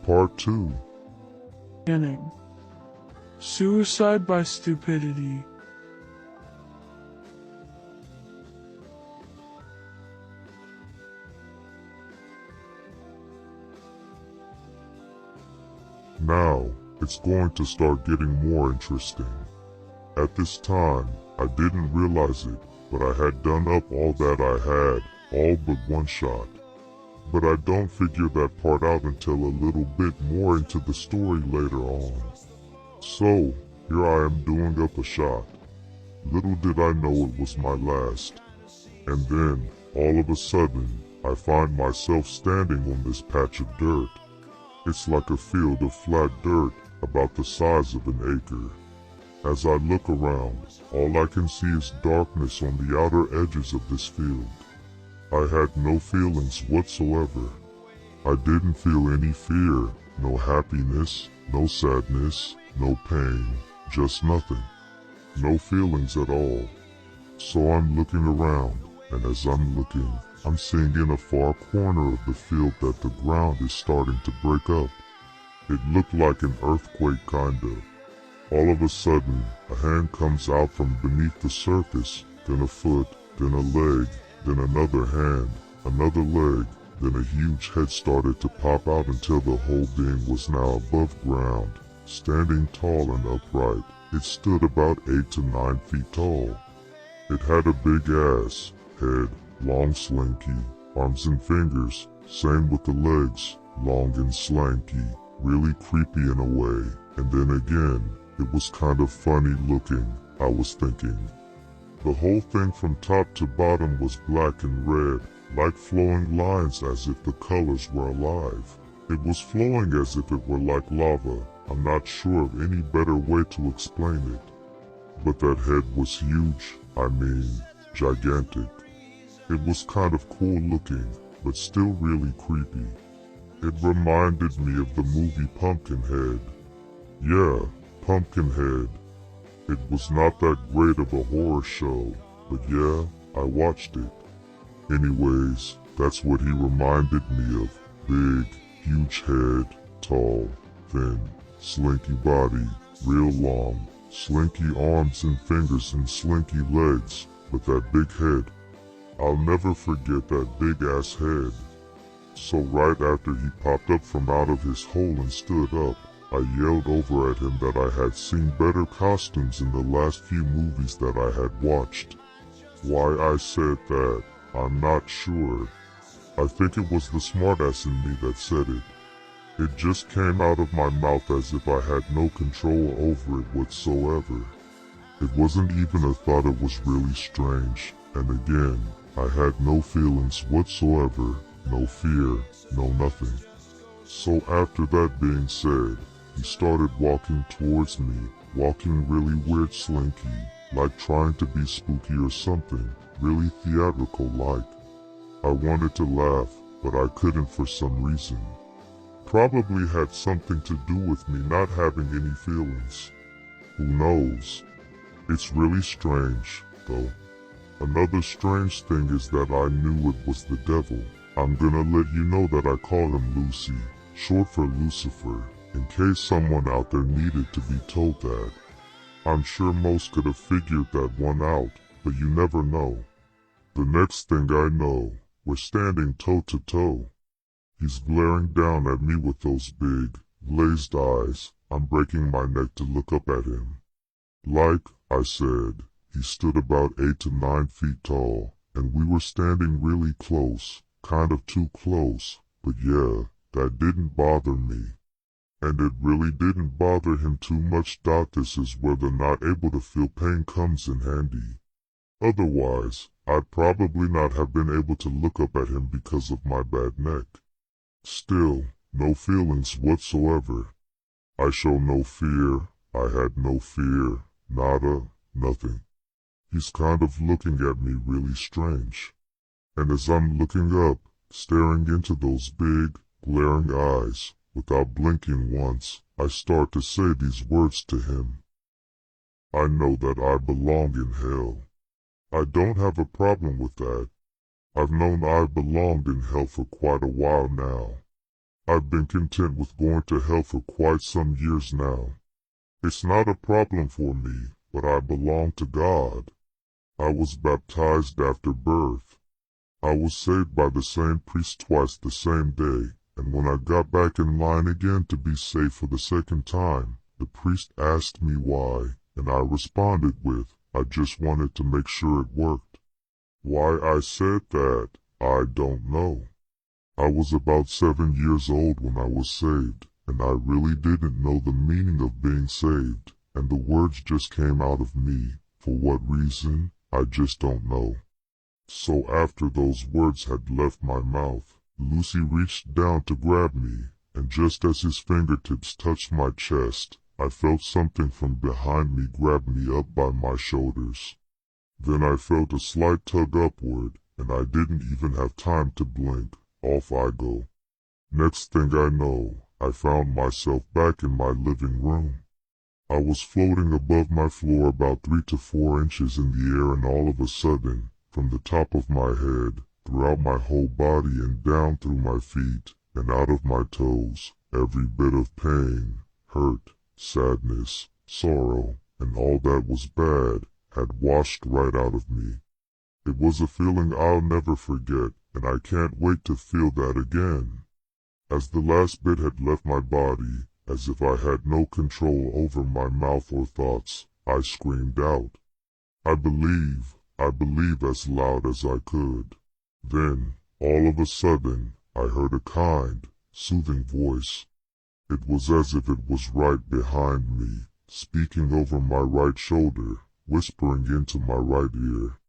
Part 2. Beginning. Suicide by stupidity. Now, it's going to start getting more interesting. At this time, I didn't realize it, but I had done up all that I had, all but one shot. But I don't figure that part out until a little bit more into the story later on. So, here I am doing up a shot. Little did I know it was my last. And then, all of a sudden, I find myself standing on this patch of dirt. It's like a field of flat dirt about the size of an acre. As I look around, all I can see is darkness on the outer edges of this field. I had no feelings whatsoever. I didn't feel any fear, no happiness, no sadness, no pain, just nothing. No feelings at all. So I'm looking around, and as I'm looking, I'm seeing in a far corner of the field that the ground is starting to break up. It looked like an earthquake kinda. All of a sudden, a hand comes out from beneath the surface, then a foot, then a leg, then another hand, another leg, then a huge head started to pop out until the whole being was now above ground, standing tall and upright. It stood about 8 to 9 feet tall. It had a big ass, head, long slinky, arms and fingers, same with the legs, long and slanky, really creepy in a way, and then again, it was kind of funny looking, I was thinking. The whole thing from top to bottom was black and red, like flowing lines as if the colors were alive. It was flowing as if it were like lava. I'm not sure of any better way to explain it. But that head was huge, I mean, gigantic. It was kind of cool looking, but still really creepy. It reminded me of the movie Pumpkinhead. Yeah, Pumpkinhead. It was not that great of a horror show, but yeah, I watched it. Anyways, that's what he reminded me of. Big, huge head, tall, thin, slinky body, real long, slinky arms and fingers and slinky legs, but that big head. I'll never forget that big ass head. So right after he popped up from out of his hole and stood up, I yelled over at him that I had seen better costumes in the last few movies that I had watched. Why I said that, I'm not sure. I think it was the smartass in me that said it. It just came out of my mouth as if I had no control over it whatsoever. It wasn't even a thought, it was really strange, and again, I had no feelings whatsoever, no fear, no nothing. So after that being said, he started walking towards me, walking really weird slinky, like trying to be spooky or something, really theatrical like. I wanted to laugh, but I couldn't for some reason. Probably had something to do with me not having any feelings. Who knows? It's really strange, though. Another strange thing is that I knew it was the devil. I'm gonna let you know that I call him Lucy, short for Lucifer, in case someone out there needed to be told that. I'm sure most could have figured that one out, but you never know. The next thing I know, we're standing toe to toe. He's glaring down at me with those big, glazed eyes. I'm breaking my neck to look up at him. Like I said, he stood about 8 to 9 feet tall, and we were standing really close, kind of too close, but yeah, that didn't bother me. And it really didn't bother him too much. This is where the not able to feel pain comes in handy. Otherwise, I'd probably not have been able to look up at him because of my bad neck. Still, no feelings whatsoever. I show no fear, I had no fear, nada, nothing. He's kind of looking at me really strange. And as I'm looking up, staring into those big, glaring eyes, without blinking once, I start to say these words to him. I know that I belong in hell. I don't have a problem with that. I've known I belonged in hell for quite a while now. I've been content with going to hell for quite some years now. It's not a problem for me, but I belong to God. I was baptized after birth. I was saved by the same priest twice the same day, and when I got back in line again to be saved for the second time, the priest asked me why, and I responded with, I just wanted to make sure it worked. Why I said that, I don't know. I was about 7 years old when I was saved, and I really didn't know the meaning of being saved, and the words just came out of me. For what reason, I just don't know. So after those words had left my mouth, Lucy reached down to grab me, and just as his fingertips touched my chest, I felt something from behind me grab me up by my shoulders. Then I felt a slight tug upward, and I didn't even have time to blink. Off I go. Next thing I know, I found myself back in my living room. I was floating above my floor about 3 to 4 inches in the air, and all of a sudden, from the top of my head, throughout my whole body and down through my feet, and out of my toes, every bit of pain, hurt, sadness, sorrow, and all that was bad, had washed right out of me. It was a feeling I'll never forget, and I can't wait to feel that again. As the last bit had left my body, as if I had no control over my mouth or thoughts, I screamed out, I believe as loud as I could. Then, all of a sudden, I heard a kind, soothing voice. It was as if it was right behind me, speaking over my right shoulder, whispering into my right ear.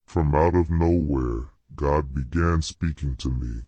From out of nowhere, God began speaking to me.